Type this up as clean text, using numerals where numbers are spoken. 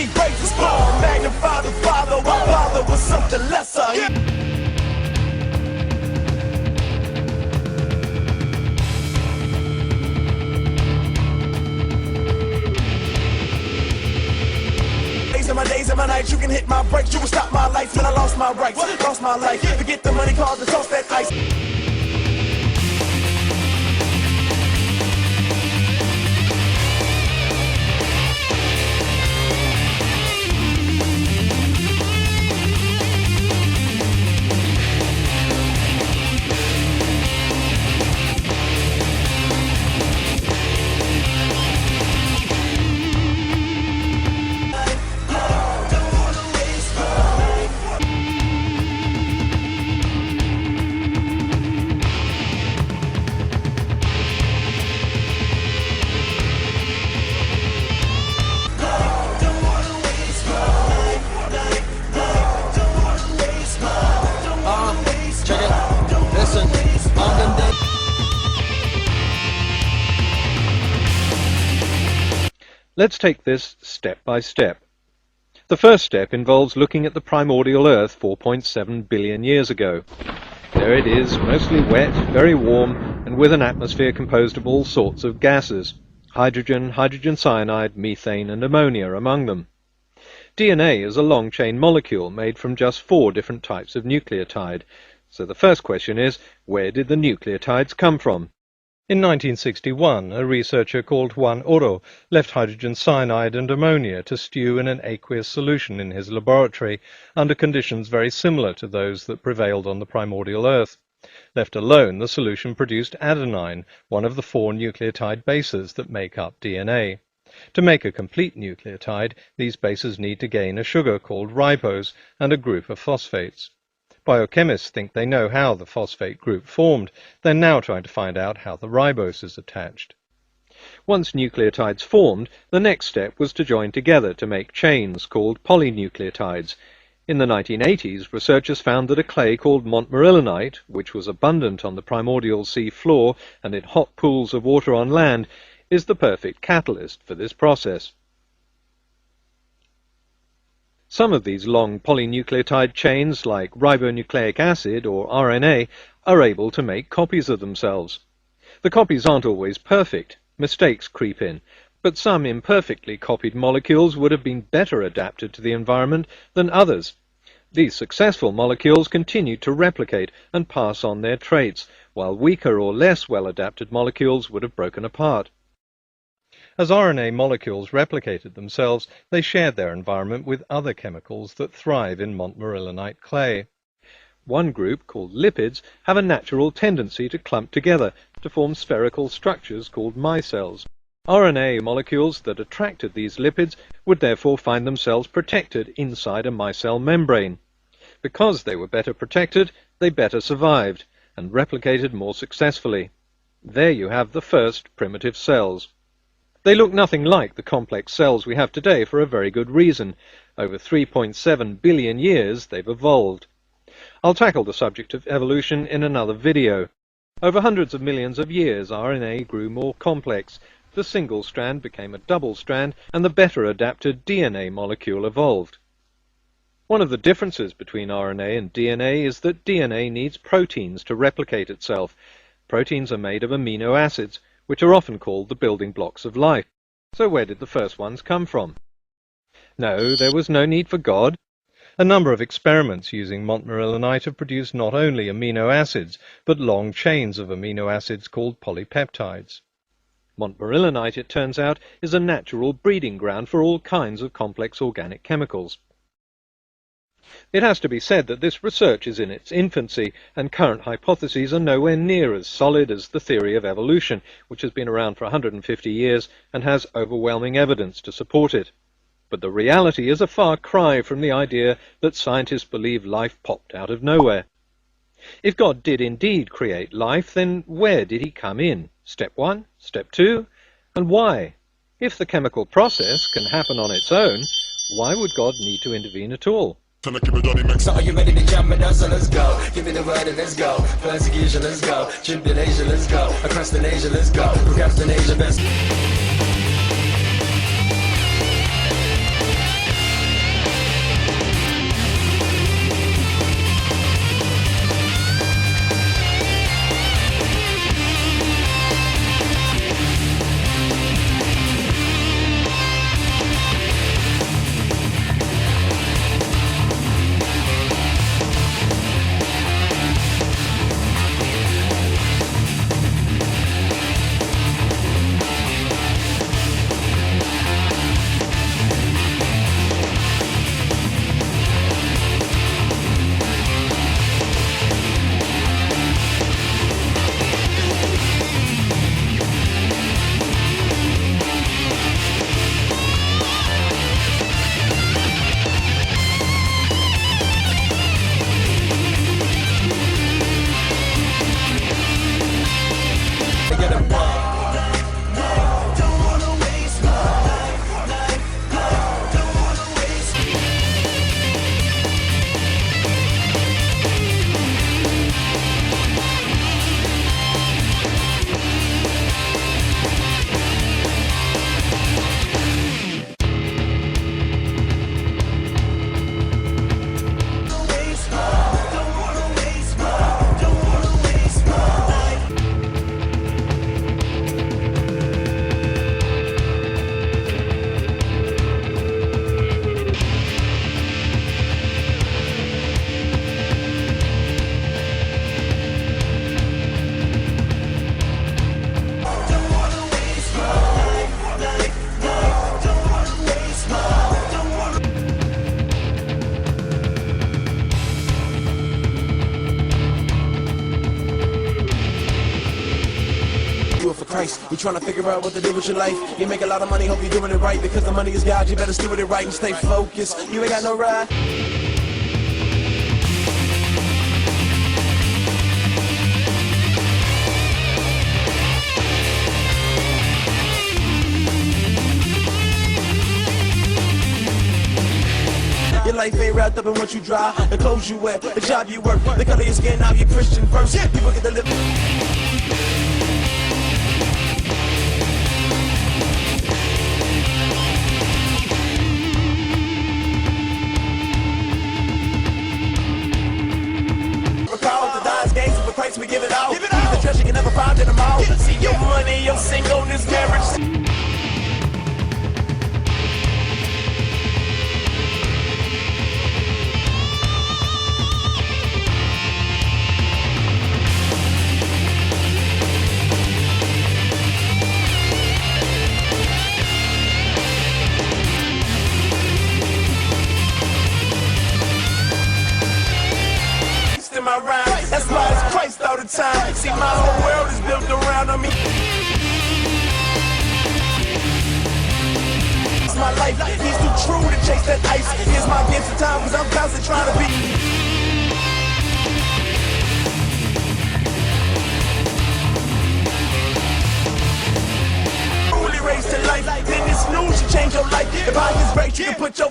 he raises spawn. Magnify the Father, while Father was something lesser. My days and my nights, you can hit my brakes, you can stop my life, when I lost my rights, lost my life, forget the money, cause it's toss that ice. Let's take this step by step. The first step involves looking at the primordial Earth 4.7 billion years ago. There it is, mostly wet, very warm, and with an atmosphere composed of all sorts of gases. Hydrogen, hydrogen cyanide, methane, and ammonia among them. DNA is a long-chain molecule made from just 4 different types of nucleotide. So the first question is, where did the nucleotides come from? In 1961, a researcher called Juan Oro left hydrogen cyanide and ammonia to stew in an aqueous solution in his laboratory under conditions very similar to those that prevailed on the primordial Earth. Left alone, the solution produced adenine, one of the 4 nucleotide bases that make up DNA. To make a complete nucleotide, these bases need to gain a sugar called ribose and a group of phosphates. Biochemists think they know how the phosphate group formed. They're now trying to find out how the ribose is attached. Once nucleotides formed, the next step was to join together to make chains called polynucleotides. In the 1980s, researchers found that a clay called montmorillonite, which was abundant on the primordial sea floor and in hot pools of water on land, is the perfect catalyst for this process. Some of these long polynucleotide chains, like ribonucleic acid or RNA, are able to make copies of themselves. The copies aren't always perfect. Mistakes creep in, but some imperfectly copied molecules would have been better adapted to the environment than others. These successful molecules continue to replicate and pass on their traits, while weaker or less well-adapted molecules would have broken apart. As RNA molecules replicated themselves, they shared their environment with other chemicals that thrive in montmorillonite clay. One group, called lipids, have a natural tendency to clump together to form spherical structures called micelles. RNA molecules that attracted these lipids would therefore find themselves protected inside a micelle membrane. Because they were better protected, they better survived and replicated more successfully. There you have the first primitive cells. They look nothing like the complex cells we have today for a very good reason. Over 3.7 billion years they've evolved. I'll tackle the subject of evolution in another video. Over hundreds of millions of years, RNA grew more complex. The single strand became a double strand, and the better adapted DNA molecule evolved. One of the differences between RNA and DNA is that DNA needs proteins to replicate itself. Proteins are made of amino acids, which are often called the building blocks of life. So where did the first ones come from? No, there was no need for God. A number of experiments using montmorillonite have produced not only amino acids, but long chains of amino acids called polypeptides. Montmorillonite, it turns out, is a natural breeding ground for all kinds of complex organic chemicals. It has to be said that this research is in its infancy, and current hypotheses are nowhere near as solid as the theory of evolution, which has been around for 150 years and has overwhelming evidence to support it. But the reality is a far cry from the idea that scientists believe life popped out of nowhere. If God did indeed create life, then where did he come in? Step 1? Step 2? And why? If the chemical process can happen on its own, why would God need to intervene at all? So are you ready to jump with us? So let's go. Give me the word and let's go. Persecution, let's go. Tribulation, let's go. Procrastination, let's go. Procrastination, let's go. Christ. You trying to figure out what to do with your life. You make a lot of money, hope you're doing it right. Because the money is God, you better steward it right and stay focused. You ain't got no ride. Your life ain't wrapped up in what you drive, the clothes you wear, the job you work, the color of your skin, now you're Christian first. People get to live. Recall the dice games for Christ, we give it all. Give it all. The treasure you can never find in them all. See your money, your singleness, marriage. In my rhyme, that's why it's Christ all the time. See, my whole world is built around on me. It's my life, he's too true to chase that ice. Here's my gift of time, cause I'm constantly trying to be. Truly raised to life, then this news should change your life. If I get break, you can put your